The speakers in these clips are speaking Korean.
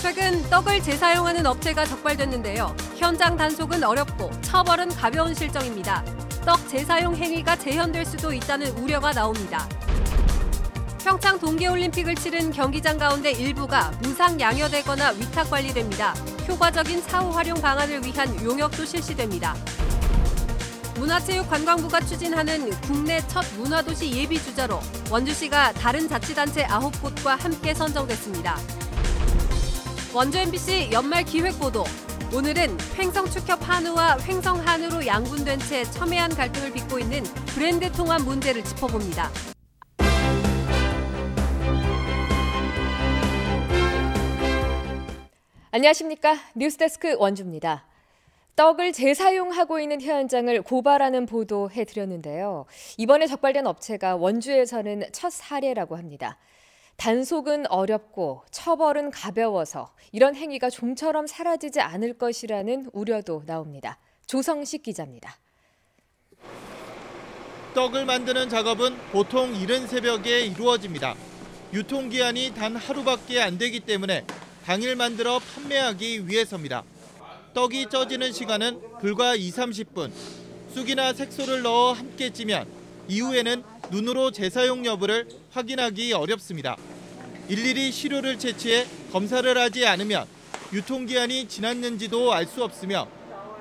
최근 떡을 재사용하는 업체가 적발됐는데요. 현장 단속은 어렵고 처벌은 가벼운 실정입니다. 떡 재사용 행위가 재현될 수도 있다는 우려가 나옵니다. 평창 동계올림픽을 치른 경기장 가운데 일부가 무상 양여되거나 위탁 관리됩니다. 효과적인 사후 활용 방안을 위한 용역도 실시됩니다. 문화체육관광부가 추진하는 국내 첫 문화도시 예비주자로 원주시가 다른 자치단체 9곳과 함께 선정됐습니다. 원주 MBC 연말 기획보도. 오늘은 횡성축협 한우와 횡성 한우로 양분된 채 첨예한 갈등을 빚고 있는 브랜드 통합 문제를 짚어봅니다. 안녕하십니까. 뉴스데스크 원주입니다. 떡을 재사용하고 있는 현장을 고발하는 보도해드렸는데요. 이번에 적발된 업체가 원주에서는 첫 사례라고 합니다. 단속은 어렵고 처벌은 가벼워서 이런 행위가 좀처럼 사라지지 않을 것이라는 우려도 나옵니다. 조성식 기자입니다. 떡을 만드는 작업은 보통 이른 새벽에 이루어집니다. 유통기한이 단 하루밖에 안 되기 때문에 당일 만들어 판매하기 위해서입니다. 떡이 쪄지는 시간은 불과 20-30분. 쑥이나 색소를 넣어 함께 찌면 이후에는 눈으로 재사용 여부를 확인하기 어렵습니다. 일일이 시료를 채취해 검사를 하지 않으면 유통기한이 지났는지도 알 수 없으며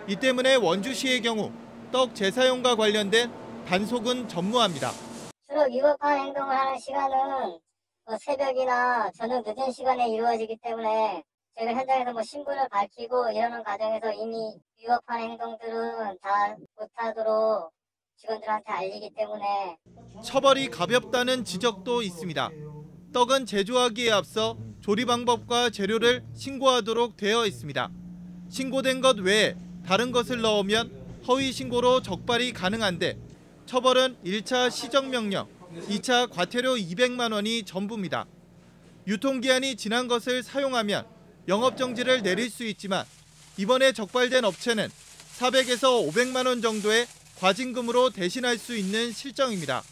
이 때문에 원주시의 경우 떡 재사용과 관련된 단속은 전무합니다. 주로 위법한 행동을 하는 시간은 새벽이나 저녁 늦은 시간에 이루어지기 때문에 저희가 현장에서 신분을 밝히고 이러는 과정에서 이미 위법한 행동들은 다 못하도록 직원들한테 알리기 때문에 처벌이 가볍다는 지적도 있습니다. 떡은 제조하기에 앞서 조리 방법과 재료를 신고하도록 되어 있습니다. 신고된 것 외에 다른 것을 넣으면 허위 신고로 적발이 가능한데 처벌은 1차 시정명령, 2차 과태료 200만 원이 전부입니다. 유통기한이 지난 것을 사용하면 영업정지를 내릴 수 있지만 이번에 적발된 업체는 400에서 500만 원 정도의 과징금으로 대신할 수 있는 실정입니다.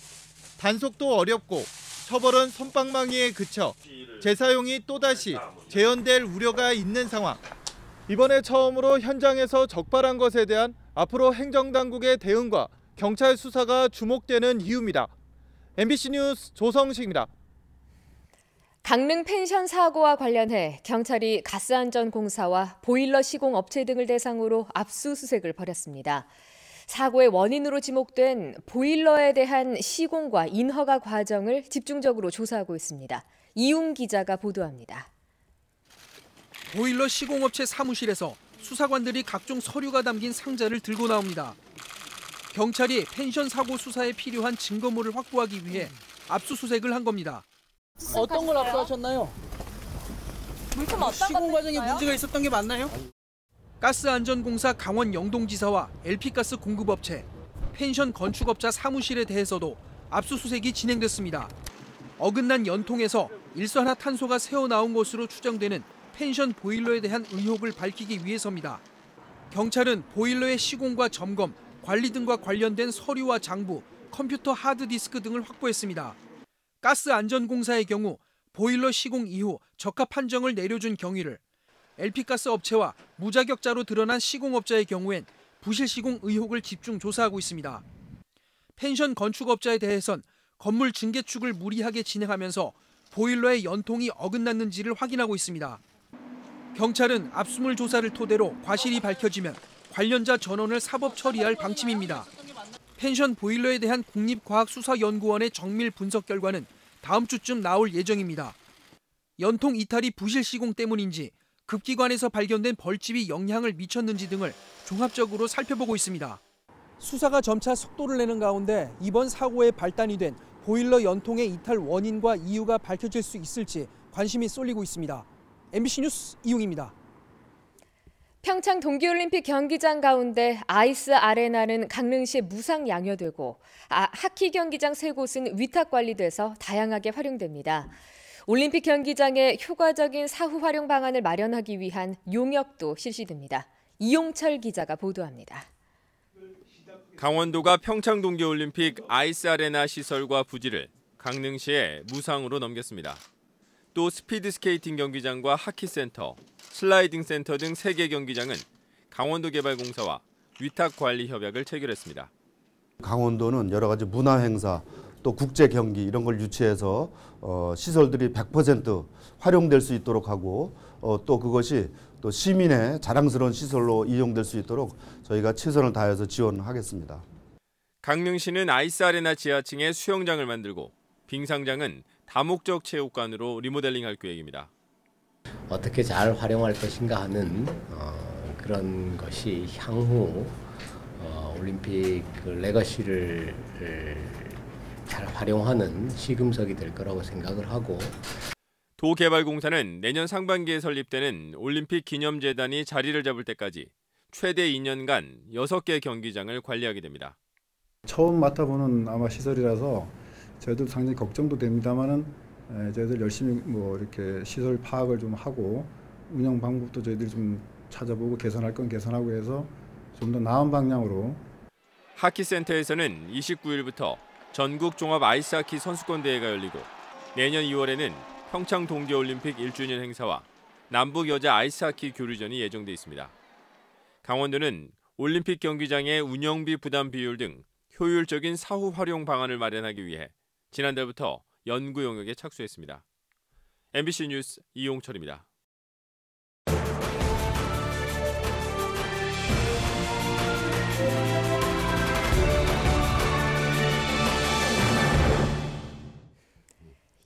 단속도 어렵고 처벌은 솜방망이에 그쳐 재사용이 또다시 재현될 우려가 있는 상황. 이번에 처음으로 현장에서 적발한 것에 대한 앞으로 행정당국의 대응과 경찰 수사가 주목되는 이유입니다. MBC 뉴스 조성식입니다. 강릉 펜션 사고와 관련해 경찰이 가스안전공사와 보일러 시공 업체 등을 대상으로 압수수색을 벌였습니다. 사고의 원인으로 지목된 보일러에 대한 시공과 인허가 과정을 집중적으로 조사하고 있습니다. 이웅 기자가 보도합니다. 보일러 시공업체 사무실에서 수사관들이 각종 서류가 담긴 상자를 들고 나옵니다. 경찰이 펜션 사고 수사에 필요한 증거물을 확보하기 위해 압수수색을 한 겁니다. 어떤 걸 압수하셨나요? 물품 어떤 시공 과정에 문제가 있었던 게 맞나요? 가스안전공사 강원 영동지사와 LP가스 공급업체, 펜션 건축업자 사무실에 대해서도 압수수색이 진행됐습니다. 어긋난 연통에서 일산화탄소가 새어나온 것으로 추정되는 펜션 보일러에 대한 의혹을 밝히기 위해서입니다. 경찰은 보일러의 시공과 점검, 관리 등과 관련된 서류와 장부, 컴퓨터 하드디스크 등을 확보했습니다. 가스안전공사의 경우 보일러 시공 이후 적합 판정을 내려준 경위를, LP가스 업체와 무자격자로 드러난 시공업자의 경우엔 부실 시공 의혹을 집중 조사하고 있습니다. 펜션 건축업자에 대해선 건물 증개축을 무리하게 진행하면서 보일러의 연통이 어긋났는지를 확인하고 있습니다. 경찰은 압수물 조사를 토대로 과실이 밝혀지면 관련자 전원을 사법 처리할 방침입니다. 펜션 보일러에 대한 국립과학수사연구원의 정밀 분석 결과는 다음 주쯤 나올 예정입니다. 연통 이탈이 부실 시공 때문인지 급기관에서 발견된 벌집이 영향을 미쳤는지 등을 종합적으로 살펴보고 있습니다. 수사가 점차 속도를 내는 가운데 이번 사고에 발단이 된 보일러 연통의 이탈 원인과 이유가 밝혀질 수 있을지 관심이 쏠리고 있습니다. MBC 뉴스 이웅입니다. 평창 동계올림픽 경기장 가운데 아이스 아레나는 강릉시에 무상 양여되고 하키 경기장 3곳은 위탁 관리돼서 다양하게 활용됩니다. 올림픽 경기장에 효과적인 사후 활용 방안을 마련하기 위한 용역도 실시됩니다. 이용철 기자가 보도합니다. 강원도가 평창 동계올림픽 아이스 아레나 시설과 부지를 강릉시에 무상으로 넘겼습니다. 또 스피드스케이팅 경기장과 하키센터, 슬라이딩 센터 등 3개 경기장은 강원도개발공사와 위탁관리 협약을 체결했습니다. 강원도는 여러 가지 문화행사, 또 국제 경기 이런 걸 유치해서 시설들이 100% 활용될 수 있도록 하고 또 그것이 또 시민의 자랑스러운 시설로 이용될 수 있도록 저희가 최선을 다해서 지원하겠습니다. 강릉시는 아이스아레나 지하층에 수영장을 만들고 빙상장은 다목적 체육관으로 리모델링할 계획입니다. 어떻게 잘 활용할 것인가 하는 그런 것이 향후 올림픽 레거시를 잘 활용하는 시금석이 될 거라고 생각을 하고 도개발공사는 내년 상반기에 설립되는 올림픽 기념재단이 자리를 잡을 때까지 최대 2년간 6개 경기장을 관리하게 됩니다. 처음 맡아보는 아마 시설이라서 저희들 상당히 걱정도 됩니다만은 저희들 열심히 이렇게 시설 파악을 좀 하고 운영 방법도 저희들이 좀 찾아보고 개선할 건 개선하고 해서 좀 더 나은 방향으로. 하키센터에서는 29일부터 전국 종합 아이스하키 선수권 대회가 열리고 내년 2월에는 평창 동계올림픽 1주년 행사와 남북 여자 아이스하키 교류전이 예정돼 있습니다. 강원도는 올림픽 경기장의 운영비 부담 비율 등 효율적인 사후 활용 방안을 마련하기 위해 지난달부터 연구 용역에 착수했습니다. MBC 뉴스 이용철입니다.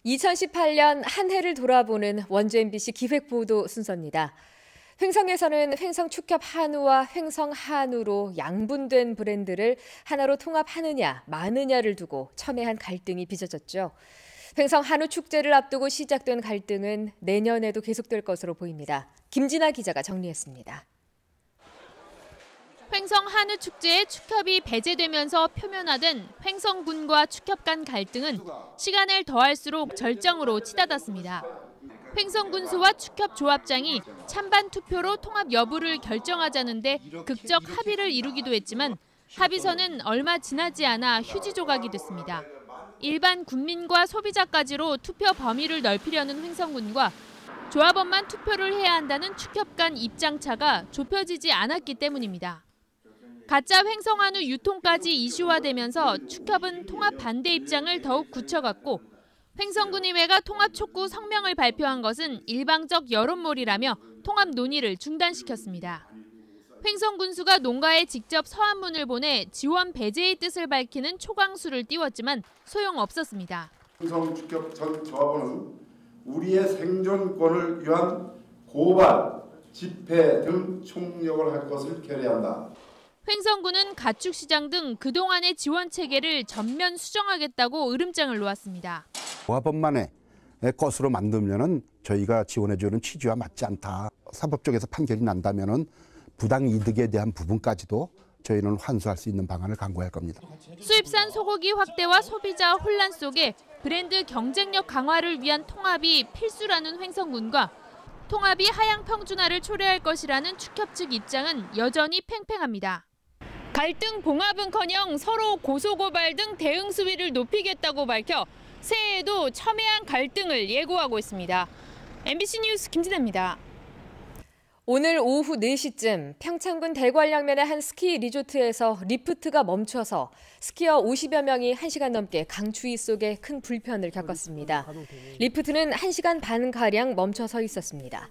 (2018년) 한 해를 돌아보는 원주 MBC 기획보도 순서입니다. 횡성에서는 횡성 축협 한우와 횡성 한우로 양분된 브랜드를 하나로 통합하느냐 마느냐를 두고 첨예한 갈등이 빚어졌죠. 횡성 한우 축제를 앞두고 시작된 갈등은 내년에도 계속될 것으로 보입니다. 김진아 기자가 정리했습니다. 횡성 한우 축제에 축협이 배제되면서 표면화된 횡성군과 축협 간 갈등은 시간을 더할수록 절정으로 치닫았습니다. 횡성군수와 축협 조합장이 찬반 투표로 통합 여부를 결정하자는데 극적 합의를 이루기도 했지만 합의서는 얼마 지나지 않아 휴지 조각이 됐습니다. 일반 국민과 소비자까지로 투표 범위를 넓히려는 횡성군과 조합원만 투표를 해야 한다는 축협 간 입장차가 좁혀지지 않았기 때문입니다. 가짜 횡성 한우 유통까지 이슈화되면서 축협은 통합 반대 입장을 더욱 굳혀갔고 횡성군의회가 통합 촉구 성명을 발표한 것은 일방적 여론몰이라며 통합 논의를 중단시켰습니다. 횡성군수가 농가에 직접 서한문을 보내 지원 배제의 뜻을 밝히는 초강수를 띄웠지만 소용없었습니다. 횡성축협 전 조합원은 우리의 생존권을 위한 고발, 집회 등 총력을 할 것을 결의한다. 횡성군은 가축시장 등 그동안의 지원 체계를 전면 수정하겠다고 으름장을 놓았습니다. 조합원만의 것으로 만들면은 저희가 지원해주는 취지와 맞지 않다. 사법적에서 판결이 난다면은 부당 이득에 대한 부분까지도 저희는 환수할 수 있는 방안을 강구할 겁니다. 수입산 소고기 확대와 소비자 혼란 속에 브랜드 경쟁력 강화를 위한 통합이 필수라는 횡성군과 통합이 하향 평준화를 초래할 것이라는 축협 측 입장은 여전히 팽팽합니다. 갈등 봉합은커녕 서로 고소고발 등 대응 수위를 높이겠다고 밝혀 새해에도 첨예한 갈등을 예고하고 있습니다. MBC 뉴스 김진아입니다. 오늘 오후 4시쯤 평창군 대관량면의 한 스키 리조트에서 리프트가 멈춰서 스키어 50여 명이 1시간 넘게 강추위 속에 큰 불편을 겪었습니다. 리프트는 1시간 반가량 멈춰 서 있었습니다.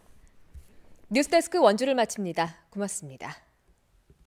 뉴스데스크 원주를 마칩니다. 고맙습니다.